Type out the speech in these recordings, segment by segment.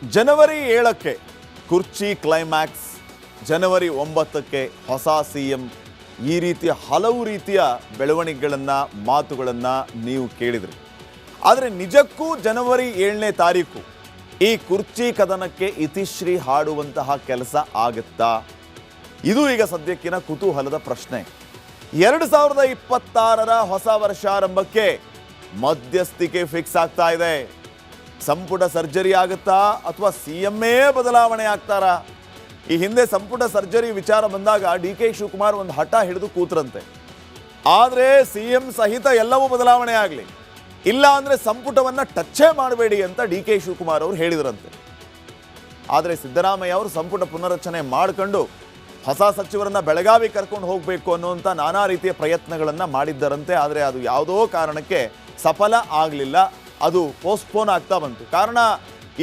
ಜನವರಿ 7ಕ್ಕೆ ಕುರ್ಚಿ ಕ್ಲೈಮ್ಯಾಕ್ಸ್, ಜನವರಿ 9ಕ್ಕೆ ಹೊಸ ಸಿಎಂ. ಈ ರೀತಿಯ ಹಲವು ರೀತಿಯ ಬೆಳವಣಿಗೆಗಳನ್ನು, ಮಾತುಗಳನ್ನು ನೀವು ಕೇಳಿದ್ರಿ. ಆದರೆ ನಿಜಕ್ಕೂ ಜನವರಿ 7ನೇ ತಾರೀಕು ಈ ಕುರ್ಚಿ ಕದನಕ್ಕೆ ಇತಿಶ್ರೀ ಹಾಡುವಂತಹ ಕೆಲಸ ಆಗುತ್ತಾ? ಇದು ಈಗ ಸದ್ಯಕ್ಕಿನ ಕುತೂಹಲದ ಪ್ರಶ್ನೆ. 2026ರ ಹೊಸ ವರ್ಷಾರಂಭಕ್ಕೆ ಮಧ್ಯಸ್ಥಿಕೆ ಫಿಕ್ಸ್ ಆಗ್ತಾ ಇದೆ. ಸಂಪುಟ ಸರ್ಜರಿ ಆಗುತ್ತಾ ಅಥವಾ ಸಿಎಂఏ ಬದಲಾವಣೆ ಆಗ್ತಾರಾ? ಈ ಹಿಂದೆ ಸಂಪುಟ ಸರ್ಜರಿ ವಿಚಾರ ಬಂದಾಗ DK ಶಿವಕುಮಾರ್ ಒಂದು ಹಠ ಹಿಡಿದು ಕೂತ್ರಂತೆ. ಆದರೆ ಸಿಎಂ ಸಹಿತ ಎಲ್ಲವೂ ಬದಲಾವಣೆ ಆಗಲಿ, ಇಲ್ಲ ಅಂದರೆ ಸಂಪುಟವನ್ನು ಟಚ್ಚೇ ಮಾಡಬೇಡಿ ಅಂತ DK ಶಿವಕುಮಾರ್ ಅವರು ಹೇಳಿದ್ರಂತೆ. ಆದರೆ ಸಿದ್ದರಾಮಯ್ಯ ಅವರು ಸಂಪುಟ ಪುನರಚನೆ ಮಾಡಿಕೊಂಡು ಹೊಸ ಸಚಿವರನ್ನ ಬೆಳಗಾವಿ ಕರ್ಕೊಂಡು ಹೋಗಬೇಕು ಅನ್ನುವಂಥ ನಾನಾ ರೀತಿಯ ಪ್ರಯತ್ನಗಳನ್ನು ಮಾಡಿದ್ದರಂತೆ. ಆದರೆ ಅದು ಯಾವುದೋ ಕಾರಣಕ್ಕೆ ಸಫಲ ಆಗಲಿಲ್ಲ, ಅದು ಪೋಸ್ಟ್ಪೋನ್ ಆಗ್ತಾ ಬಂತು. ಕಾರಣ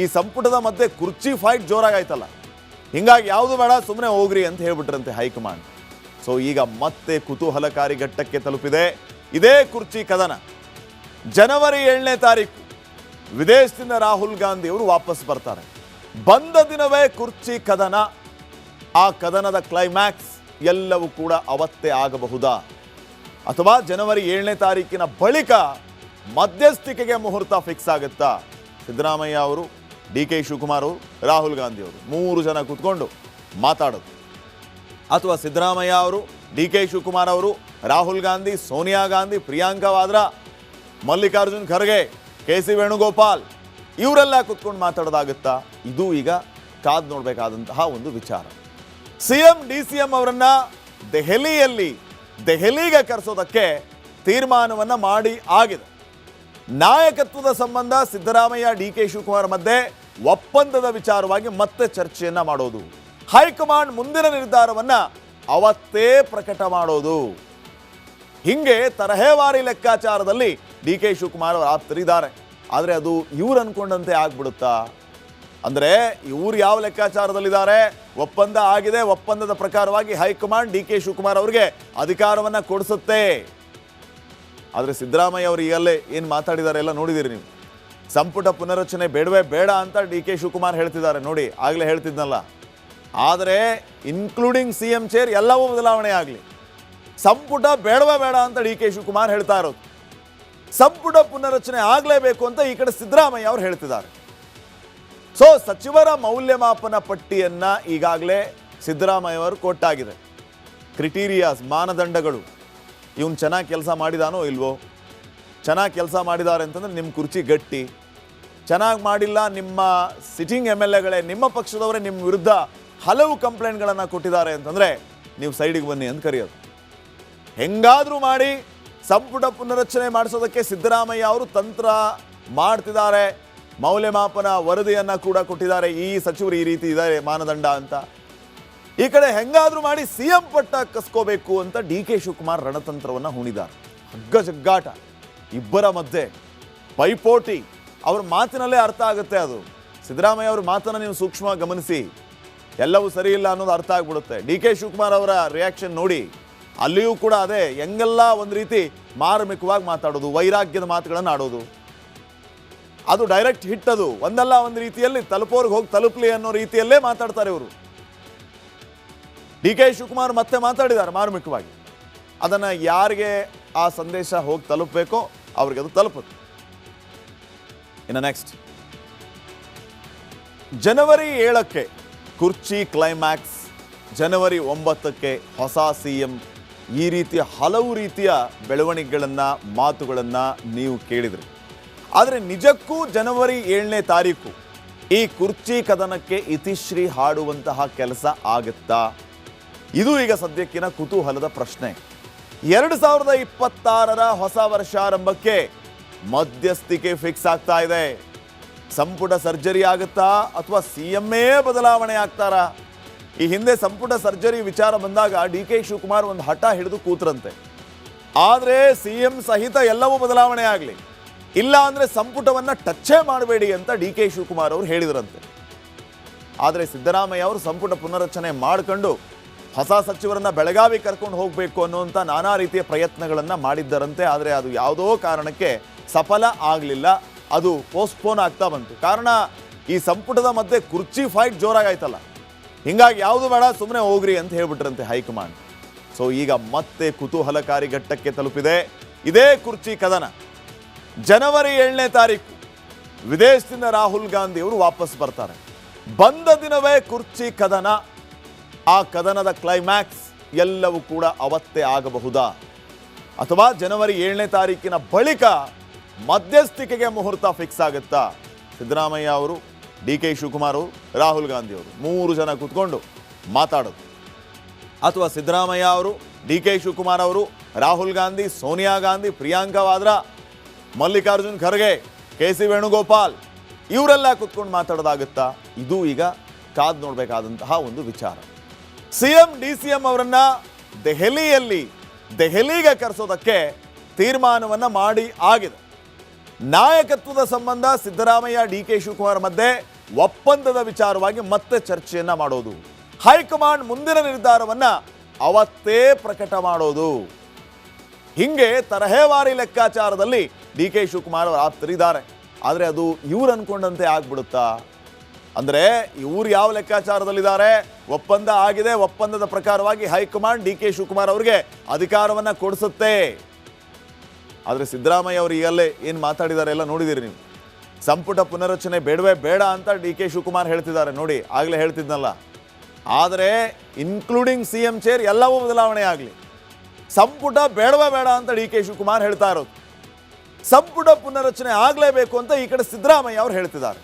ಈ ಸಂಪುಟದ ಮಧ್ಯೆ ಕುರ್ಚಿ ಫೈಟ್ ಜೋರಾಗಾಯ್ತಲ್ಲ, ಹಿಂಗಾಗಿ ಯಾವುದು ಬೇಡ ಸುಮ್ಮನೆ ಹೋಗ್ರಿ ಅಂತ ಹೇಳ್ಬಿಟ್ರಂತೆ ಹೈಕಮಾಂಡ್. ಸೊ ಈಗ ಮತ್ತೆ ಕುತೂಹಲಕಾರಿ ಘಟ್ಟಕ್ಕೆ ತಲುಪಿದೆ ಇದೇ ಕುರ್ಚಿ ಕದನ. ಜನವರಿ 7ನೇ ತಾರೀಕು ವಿದೇಶದಿಂದ ರಾಹುಲ್ ಗಾಂಧಿ ಅವರು ವಾಪಸ್ ಬರ್ತಾರೆ. ಬಂದ ದಿನವೇ ಕುರ್ಚಿ ಕದನ, ಆ ಕದನದ ಕ್ಲೈಮ್ಯಾಕ್ಸ್ ಎಲ್ಲವೂ ಕೂಡ ಅವತ್ತೇ ಆಗಬಹುದಾ? ಅಥವಾ ಜನವರಿ 7ನೇ ತಾರೀಕಿನ ಬಳಿಕ ಮಧ್ಯಸ್ಥಿಕೆಗೆ ಮುಹೂರ್ತ ಫಿಕ್ಸ್ ಆಗುತ್ತಾ? ಸಿದ್ದರಾಮಯ್ಯ ಅವರು, DK ಶಿವಕುಮಾರ್ ಅವರು, ರಾಹುಲ್ ಗಾಂಧಿ ಅವರು 3 ಜನ ಕೂತ್ಕೊಂಡು ಮಾತಾಡೋದು, ಅಥವಾ ಸಿದ್ದರಾಮಯ್ಯ ಅವರು, DK ಶಿವಕುಮಾರ್ ಅವರು, ರಾಹುಲ್ ಗಾಂಧಿ, ಸೋನಿಯಾ ಗಾಂಧಿ, ಪ್ರಿಯಾಂಕಾ ವಾದ್ರಾ, ಮಲ್ಲಿಕಾರ್ಜುನ್ ಖರ್ಗೆ, KC ವೇಣುಗೋಪಾಲ್ ಇವರೆಲ್ಲ ಕೂತ್ಕೊಂಡು ಮಾತಾಡೋದಾಗುತ್ತಾ? ಇದು ಈಗ ಕಾದು ನೋಡಬೇಕಾದಂತಹ ಒಂದು ವಿಚಾರ. ಸಿಎಂ DCM ಅವರನ್ನ ದೆಹಲಿಗೆ ಕರೆಸೋದಕ್ಕೆ ತೀರ್ಮಾನವನ್ನ ಮಾಡಿ ಆಗಿದೆ. ನಾಯಕತ್ವದ ಸಂಬಂಧ ಸಿದ್ದರಾಮಯ್ಯ DK ಶಿವಕುಮಾರ್ ಮಧ್ಯೆ ಒಪ್ಪಂದದ ವಿಚಾರವಾಗಿ ಮತ್ತೆ ಚರ್ಚೆಯನ್ನ ಮಾಡೋದು, ಹೈಕಮಾಂಡ್ ಮುಂದಿನ ನಿರ್ಧಾರವನ್ನ ಅವತ್ತೇ ಪ್ರಕಟ ಮಾಡೋದು. ಹಿಂಗೆ ತರಹೇವಾರಿ ಲೆಕ್ಕಾಚಾರದಲ್ಲಿ DK ಶಿವಕುಮಾರ್ ಅವರು ಆಪ್ತರಿದ್ದಾರೆ. ಆದರೆ ಅದು ಇವ್ರು ಅನ್ಕೊಂಡಂತೆ ಆಗ್ಬಿಡುತ್ತಾ? ಅಂದರೆ ಇವ್ರು ಯಾವ ಲೆಕ್ಕಾಚಾರದಲ್ಲಿದ್ದಾರೆ? ಒಪ್ಪಂದ ಆಗಿದೆ, ಒಪ್ಪಂದದ ಪ್ರಕಾರವಾಗಿ ಹೈಕಮಾಂಡ್ DK ಶಿವಕುಮಾರ್ ಅವರಿಗೆ ಅಧಿಕಾರವನ್ನು ಕೊಡಿಸುತ್ತೆ. ಆದರೆ ಸಿದ್ದರಾಮಯ್ಯ ಅವರು ಈಗಲೇ ಏನು ಮಾತಾಡಿದ್ದಾರೆ ಎಲ್ಲ ನೋಡಿದ್ದೀರಿ ನೀವು. ಸಂಪುಟ ಪುನರಚನೆ ಬೇಡವೇ ಬೇಡ ಅಂತ DK ಶಿವಕುಮಾರ್ ಹೇಳ್ತಿದ್ದಾರೆ. ನೋಡಿ, ಆಗಲೇ ಹೇಳ್ತಿದ್ನಲ್ಲ. ಆದರೆ ಇನ್ಕ್ಲೂಡಿಂಗ್ CM ಚೇರ್ ಎಲ್ಲವೂ ಬದಲಾವಣೆ ಆಗಲಿ, ಸಂಪುಟ ಬೇಡವೇ ಬೇಡ ಅಂತ DK ಶಿವಕುಮಾರ್ ಹೇಳ್ತಾ ಇರೋದು. ಸಂಪುಟ ಪುನರಚನೆ ಆಗಲೇಬೇಕು ಅಂತ ಈ ಕಡೆ ಸಿದ್ದರಾಮಯ್ಯ ಅವರು ಹೇಳ್ತಿದ್ದಾರೆ. ಸೊ ಸಚಿವರ ಮೌಲ್ಯಮಾಪನ ಪಟ್ಟಿಯನ್ನ ಈಗಾಗಲೇ ಸಿದ್ದರಾಮಯ್ಯ ಅವರು ಕೊಟ್ಟಾಗಿದೆ. ಕ್ರಿಟೀರಿಯಾಸ್, ಮಾನದಂಡಗಳು. ಇವನು ಚೆನ್ನಾಗಿ ಕೆಲಸ ಮಾಡಿದಾನೋ ಇಲ್ವೋ? ಚೆನ್ನಾಗಿ ಕೆಲಸ ಮಾಡಿದ್ದಾರೆ ಅಂತಂದರೆ ನಿಮ್ಮ ಕುರ್ಚಿ ಗಟ್ಟಿ. ಚೆನ್ನಾಗಿ ಮಾಡಿಲ್ಲ, ನಿಮ್ಮ ಸಿಟ್ಟಿಂಗ್ MLAಗಳೇ, ನಿಮ್ಮ ಪಕ್ಷದವರೇ ನಿಮ್ಮ ವಿರುದ್ಧ ಹಲವು ಕಂಪ್ಲೇಂಟ್ಗಳನ್ನು ಕೊಟ್ಟಿದ್ದಾರೆ ಅಂತಂದರೆ ನೀವು ಸೈಡಿಗೆ ಬನ್ನಿ ಅಂತ ಕರೆಯೋದು. ಹೆಂಗಾದರೂ ಮಾಡಿ ಸಂಪುಟ ಪುನರಚನೆ ಮಾಡಿಸೋದಕ್ಕೆ ಸಿದ್ದರಾಮಯ್ಯ ಅವರು ತಂತ್ರ ಮಾಡ್ತಿದ್ದಾರೆ. ಮೌಲ್ಯಮಾಪನ ವರದಿಯನ್ನು ಕೂಡ ಕೊಟ್ಟಿದ್ದಾರೆ, ಈ ಸಚಿವರು ಈ ರೀತಿ ಇದ್ದಾರೆ ಮಾನದಂಡ ಅಂತ. ಈ ಕಡೆ ಹೆಂಗಾದ್ರೂ ಮಾಡಿ CM ಪಟ್ಟ ಕಸ್ಕೋಬೇಕು ಅಂತ DK ಶಿವಕುಮಾರ್ ರಣತಂತ್ರವನ್ನು ಹೂಣಿದ್ದಾರೆ. ಹಗ್ಗ ಜಗ್ಗಾಟ, ಇಬ್ಬರ ಮಧ್ಯೆ ಪೈಪೋಟಿ. ಅವ್ರ ಮಾತಿನಲ್ಲೇ ಅರ್ಥ ಆಗುತ್ತೆ ಅದು. ಸಿದ್ದರಾಮಯ್ಯ ಅವ್ರ ಮಾತನ್ನು ನೀವು ಸೂಕ್ಷ್ಮವಾಗಿ ಗಮನಿಸಿ, ಎಲ್ಲವೂ ಸರಿ ಇಲ್ಲ ಅನ್ನೋದು ಅರ್ಥ ಆಗ್ಬಿಡುತ್ತೆ. DK ಶಿವಕುಮಾರ್ ಅವರ ರಿಯಾಕ್ಷನ್ ನೋಡಿ, ಅಲ್ಲಿಯೂ ಕೂಡ ಅದೇ, ಹೆಂಗೆಲ್ಲ ಒಂದು ರೀತಿ ಮಾರ್ಮಿಕವಾಗಿ ಮಾತಾಡೋದು, ವೈರಾಗ್ಯದ ಮಾತುಗಳನ್ನು ಆಡೋದು. ಅದು ಡೈರೆಕ್ಟ್ ಹಿಟ್. ಅದು ಒಂದಲ್ಲ ಒಂದು ರೀತಿಯಲ್ಲಿ ತಲುಪೋರ್ಗೆ ಹೋಗಿ ತಲುಪಲಿ ಅನ್ನೋ ರೀತಿಯಲ್ಲೇ ಮಾತಾಡ್ತಾರೆ ಇವರು. DK ಶಿವಕುಮಾರ್ ಮತ್ತೆ ಮಾತಾಡಿದ್ದಾರೆ ಮಾರ್ಮಿಕವಾಗಿ. ಅದನ್ನು ಯಾರಿಗೆ ಆ ಸಂದೇಶ ಹೋಗಿ ತಲುಪಬೇಕೋ ಅವ್ರಿಗೆ ಅದು ತಲುಪುತ್ತೆ. ಇನ್ನು ನೆಕ್ಸ್ಟ್, ಜನವರಿ 7ಕ್ಕೆ ಕುರ್ಚಿ ಕ್ಲೈಮ್ಯಾಕ್ಸ್, ಜನವರಿ 9ಕ್ಕೆ ಹೊಸ ಸಿಎಂ. ಈ ರೀತಿಯ ಹಲವು ರೀತಿಯ ಬೆಳವಣಿಗೆಗಳನ್ನು, ಮಾತುಗಳನ್ನು ನೀವು ಕೇಳಿದ್ರಿ. ಆದರೆ ನಿಜಕ್ಕೂ ಜನವರಿ 7ನೇ ತಾರೀಕು ಈ ಕುರ್ಚಿ ಕದನಕ್ಕೆ ಇತಿಶ್ರೀ ಹಾಡುವಂತಹ ಕೆಲಸ ಆಗುತ್ತಾ? ಇದು ಈಗ ಸದ್ಯಕ್ಕಿನ ಕುತೂಹಲದ ಪ್ರಶ್ನೆ. 2026ರ ಹೊಸ ವರ್ಷಾರಂಭಕ್ಕೆ ಮಧ್ಯಸ್ಥಿಕೆ ಫಿಕ್ಸ್ ಆಗ್ತಾ ಇದೆ. ಸಂಪುಟ ಸರ್ಜರಿ ಆಗುತ್ತಾ ಅಥವಾ ಸಿಎಂఏ ಬದಲಾವಣೆ ಆಗ್ತಾರಾ? ಈ ಹಿಂದೆ ಸಂಪುಟ ಸರ್ಜರಿ ವಿಚಾರ ಬಂದಾಗ DK ಶಿವಕುಮಾರ್ ಒಂದು ಹಠ ಹಿಡಿದು ಕೂತ್ರಂತೆ. ಆದರೆ CM ಸಹಿತ ಎಲ್ಲವೂ ಬದಲಾವಣೆ ಆಗಲಿ, ಇಲ್ಲ ಅಂದರೆ ಸಂಪುಟವನ್ನು ಟಚ್ಚೇ ಮಾಡಬೇಡಿ ಅಂತ DK ಶಿವಕುಮಾರ್ ಅವರು ಹೇಳಿದ್ರಂತೆ. ಆದರೆ ಸಿದ್ದರಾಮಯ್ಯ ಅವರು ಸಂಪುಟ ಪುನರಚನೆ ಮಾಡಿಕೊಂಡು ಹೊಸ ಸಚಿವರನ್ನ ಬೆಳಗಾವಿ ಕರ್ಕೊಂಡು ಹೋಗಬೇಕು ಅನ್ನುವಂಥ ನಾನಾ ರೀತಿಯ ಪ್ರಯತ್ನಗಳನ್ನು ಮಾಡಿದ್ದರಂತೆ. ಆದರೆ ಅದು ಯಾವುದೋ ಕಾರಣಕ್ಕೆ ಸಫಲ ಆಗಲಿಲ್ಲ, ಅದು ಪೋಸ್ಟ್ಪೋನ್ ಆಗ್ತಾ ಬಂತು. ಕಾರಣ ಈ ಸಂಪುಟದ ಮಧ್ಯೆ ಕುರ್ಚಿ ಫೈಟ್ ಜೋರಾಗಾಯ್ತಲ್ಲ, ಹಿಂಗಾಗಿ ಯಾವುದು ಬೇಡ ಸುಮ್ಮನೆ ಹೋಗ್ರಿ ಅಂತ ಹೇಳ್ಬಿಟ್ರಂತೆ ಹೈಕಮಾಂಡ್. ಸೊ ಈಗ ಮತ್ತೆ ಕುತೂಹಲಕಾರಿ ಘಟ್ಟಕ್ಕೆ ತಲುಪಿದೆ ಇದೇ ಕುರ್ಚಿ ಕದನ. ಜನವರಿ 7ನೇ ತಾರೀಕು ವಿದೇಶದಿಂದ ರಾಹುಲ್ ಗಾಂಧಿ ಅವರು ವಾಪಸ್ ಬರ್ತಾರೆ. ಬಂದ ದಿನವೇ ಕುರ್ಚಿ ಕದನ. ಆ ಕದನದ ಕ್ಲೈಮ್ಯಾಕ್ಸ್ ಎಲ್ಲವೂ ಕೂಡ ಅವತ್ತೇ ಆಗಬಹುದಾ, ಅಥವಾ ಜನವರಿ 7ನೇ ತಾರೀಕಿನ ಬಳಿಕ ಮಧ್ಯಸ್ಥಿಕೆಗೆ ಮುಹೂರ್ತ ಫಿಕ್ಸ್ ಆಗುತ್ತಾ? ಸಿದ್ದರಾಮಯ್ಯ ಅವರು, ಡಿ ಕೆ ಶಿವಕುಮಾರ್ ಅವರು, ರಾಹುಲ್ ಗಾಂಧಿ ಅವರು 3 ಜನ ಕೂತ್ಕೊಂಡು ಮಾತಾಡೋದು, ಅಥವಾ ಸಿದ್ದರಾಮಯ್ಯ ಅವರು, ಡಿ ಕೆ ಶಿವಕುಮಾರ್ ಅವರು, ರಾಹುಲ್ ಗಾಂಧಿ, ಸೋನಿಯಾ ಗಾಂಧಿ, ಪ್ರಿಯಾಂಕಾ ವಾದ್ರಾ, ಮಲ್ಲಿಕಾರ್ಜುನ್ ಖರ್ಗೆ, ಕೆ ಸಿ ವೇಣುಗೋಪಾಲ್ ಇವರೆಲ್ಲ ಕೂತ್ಕೊಂಡು ಮಾತಾಡೋದಾಗುತ್ತಾ? ಇದು ಈಗ ಕಾದು ನೋಡಬೇಕಾದಂತಹ ಒಂದು ವಿಚಾರ. ಸಿಎಂ DCM ಅವರನ್ನ ದೆಹಲಿಗೆ ಕರೆಸೋದಕ್ಕೆ ತೀರ್ಮಾನವನ್ನ ಮಾಡಿ ಆಗಿದೆ. ನಾಯಕತ್ವದ ಸಂಬಂಧ ಸಿದ್ದರಾಮಯ್ಯ ಡಿ ಕೆ ಶಿವಕುಮಾರ್ ಮಧ್ಯೆ ಒಪ್ಪಂದದ ವಿಚಾರವಾಗಿ ಮತ್ತೆ ಚರ್ಚೆಯನ್ನ ಮಾಡೋದು, ಹೈಕಮಾಂಡ್ ಮುಂದಿನ ನಿರ್ಧಾರವನ್ನ ಅವತ್ತೇ ಪ್ರಕಟ ಮಾಡೋದು. ಹಿಂಗೆ ತರಹೇವಾರಿ ಲೆಕ್ಕಾಚಾರದಲ್ಲಿ ಡಿ ಕೆ ಶಿವಕುಮಾರ್ ಅವರು ಆಪ್ತರಿದ್ದಾರೆ. ಆದರೆ ಅದು ಇವ್ರು ಅನ್ಕೊಂಡಂತೆ ಆಗ್ಬಿಡುತ್ತಾ? ಅಂದರೆ ಇವ್ರು ಯಾವ ಲೆಕ್ಕಾಚಾರದಲ್ಲಿದ್ದಾರೆ? ಒಪ್ಪಂದ ಆಗಿದೆ, ಒಪ್ಪಂದದ ಪ್ರಕಾರವಾಗಿ ಹೈಕಮಾಂಡ್ ಡಿ ಕೆ ಶಿವಕುಮಾರ್ ಅವರಿಗೆ ಅಧಿಕಾರವನ್ನು ಕೊಡಿಸುತ್ತೆ. ಆದರೆ ಸಿದ್ದರಾಮಯ್ಯ ಅವರು ಈಗಲೇ ಏನು ಮಾತಾಡಿದ್ದಾರೆ ಎಲ್ಲ ನೋಡಿದ್ದೀರಿ ನೀವು. ಸಂಪುಟ ಪುನರಚನೆ ಬೇಡವೇ ಬೇಡ ಅಂತ ಡಿ ಕೆ ಶಿವಕುಮಾರ್ ಹೇಳ್ತಿದ್ದಾರೆ. ನೋಡಿ, ಆಗಲೇ ಹೇಳ್ತಿದ್ನಲ್ಲ. ಆದರೆ ಇನ್ಕ್ಲೂಡಿಂಗ್ CM ಚೇರ್ ಎಲ್ಲವೂ ಬದಲಾವಣೆ ಆಗಲಿ, ಸಂಪುಟ ಬೇಡವೇ ಬೇಡ ಅಂತ ಡಿ ಕೆ ಶಿವಕುಮಾರ್ ಹೇಳ್ತಾ ಇರೋದು. ಸಂಪುಟ ಪುನರಚನೆ ಆಗಲೇಬೇಕು ಅಂತ ಈ ಕಡೆ ಸಿದ್ದರಾಮಯ್ಯ ಅವರು ಹೇಳ್ತಿದ್ದಾರೆ.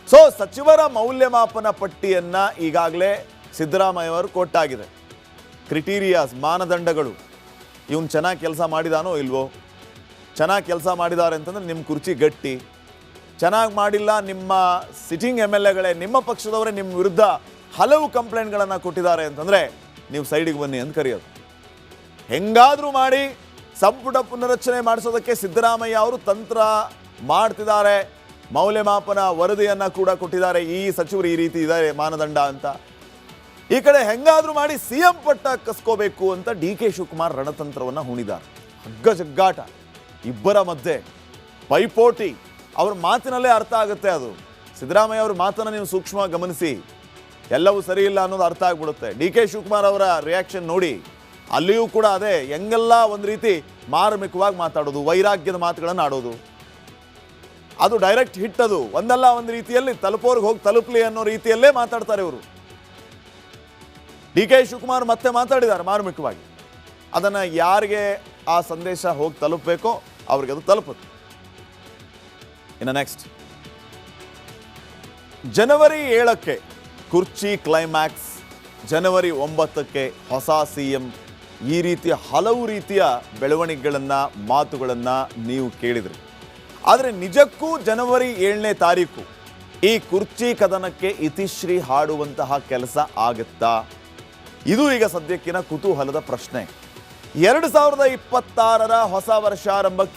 ಸೊ ಸಚಿವರ ಮೌಲ್ಯಮಾಪನ ಪಟ್ಟಿಯನ್ನ ಈಗಾಗಲೇ ಸಿದ್ದರಾಮಯ್ಯ ಅವರು ಕೊಟ್ಟಾಗಿದೆ. ಕ್ರಿಟೀರಿಯಾಸ್, ಮಾನದಂಡಗಳು. ಇವನು ಚೆನ್ನಾಗಿ ಕೆಲಸ ಮಾಡಿದಾನೋ ಇಲ್ವೋ? ಚೆನ್ನಾಗಿ ಕೆಲಸ ಮಾಡಿದ್ದಾರೆ ಅಂತಂದ್ರೆ ನಿಮ್ಮ ಕುರ್ಚಿ ಗಟ್ಟಿ. ಚೆನ್ನಾಗಿ ಮಾಡಿಲ್ಲ, ನಿಮ್ಮ ಸಿಟ್ಟಿಂಗ್ MLAಗಳೇ, ನಿಮ್ಮ ಪಕ್ಷದವರೇ ನಿಮ್ಮ ವಿರುದ್ಧ ಹಲವು ಕಂಪ್ಲೇಂಟ್ಗಳನ್ನು ಕೊಟ್ಟಿದ್ದಾರೆ ಅಂತಂದರೆ ನೀವು ಸೈಡಿಗೆ ಬನ್ನಿ ಅಂತ ಕರೆಯೋದು. ಹೆಂಗಾದರೂ ಮಾಡಿ ಸಂಪುಟ ಪುನರಚನೆ ಮಾಡಿಸೋದಕ್ಕೆ ಸಿದ್ದರಾಮಯ್ಯ ಅವರು ತಂತ್ರ ಮಾಡ್ತಿದ್ದಾರೆ. ಮೌಲ್ಯಮಾಪನ ವರದಿಯನ್ನು ಕೂಡ ಕೊಟ್ಟಿದ್ದಾರೆ, ಈ ಸಚಿವರು ಈ ರೀತಿ ಇದ್ದಾರೆ ಮಾನದಂಡ ಅಂತ. ಈ ಕಡೆ ಹೆಂಗಾದರೂ ಮಾಡಿ CM ಪಟ್ಟ ಕಸ್ಕೋಬೇಕು ಅಂತ ಡಿ ಕೆ ಶಿವಕುಮಾರ್ ರಣತಂತ್ರವನ್ನು ಹೂಣಿದ್ದಾರೆ. ಹಗ್ಗ ಜಗ್ಗಾಟ, ಇಬ್ಬರ ಮಧ್ಯೆ ಪೈಪೋಟಿ. ಅವ್ರ ಮಾತಿನಲ್ಲೇ ಅರ್ಥ ಆಗುತ್ತೆ ಅದು. ಸಿದ್ದರಾಮಯ್ಯ ಅವ್ರ ಮಾತನ್ನು ನೀವು ಸೂಕ್ಷ್ಮವಾಗಿ ಗಮನಿಸಿ, ಎಲ್ಲವೂ ಸರಿ ಇಲ್ಲ ಅನ್ನೋದು ಅರ್ಥ ಆಗ್ಬಿಡುತ್ತೆ. ಡಿ ಕೆ ಶಿವಕುಮಾರ್ ಅವರ ರಿಯಾಕ್ಷನ್ ನೋಡಿ, ಅಲ್ಲಿಯೂ ಕೂಡ ಅದೇ, ಹೆಂಗೆಲ್ಲ ಒಂದು ರೀತಿ ಮಾರ್ಮಿಕವಾಗಿ ಮಾತಾಡೋದು, ವೈರಾಗ್ಯದ ಮಾತುಗಳನ್ನು ಆಡೋದು. ಅದು ಡೈರೆಕ್ಟ್ ಹಿಟ್. ಅದು ಒಂದಲ್ಲ ಒಂದು ರೀತಿಯಲ್ಲಿ ತಲುಪೋರ್ಗೆ ಹೋಗಿ ತಲುಪಲಿ ಅನ್ನೋ ರೀತಿಯಲ್ಲೇ ಮಾತಾಡ್ತಾರೆ ಇವರು. ಡಿ ಕೆ ಶಿವಕುಮಾರ್ ಮತ್ತೆ ಮಾತಾಡಿದ್ದಾರೆ ಮಾರ್ಮಿಕವಾಗಿ. ಅದನ್ನು ಯಾರಿಗೆ ಆ ಸಂದೇಶ ಹೋಗಿ ತಲುಪಬೇಕೋ ಅವ್ರಿಗೆ ಅದು ತಲುಪುತ್ತೆ. ಇನ್ನು ನೆಕ್ಸ್ಟ್ ಜನವರಿ 7ಕ್ಕೆ ಕುರ್ಚಿ ಕ್ಲೈಮ್ಯಾಕ್ಸ್, ಜನವರಿ 9ಕ್ಕೆ ಹೊಸ CM. ಈ ರೀತಿಯ ಹಲವು ರೀತಿಯ ಬೆಳವಣಿಗೆಗಳನ್ನು, ಮಾತುಗಳನ್ನು ನೀವು ಕೇಳಿದ್ರಿ. ಆದರೆ ನಿಜಕ್ಕೂ ಜನವರಿ 7ನೇ ತಾರೀಕು ಈ ಕುರ್ಚಿ ಕದನಕ್ಕೆ ಇತಿಶ್ರೀ ಹಾಡುವಂತಹ ಕೆಲಸ ಆಗುತ್ತಾ? ಇದು ಈಗ ಸದ್ಯಕ್ಕಿನ ಕುತೂಹಲದ ಪ್ರಶ್ನೆ. 2026ರ ಹೊಸ ವರ್ಷಾರಂಭಕ್ಕೆ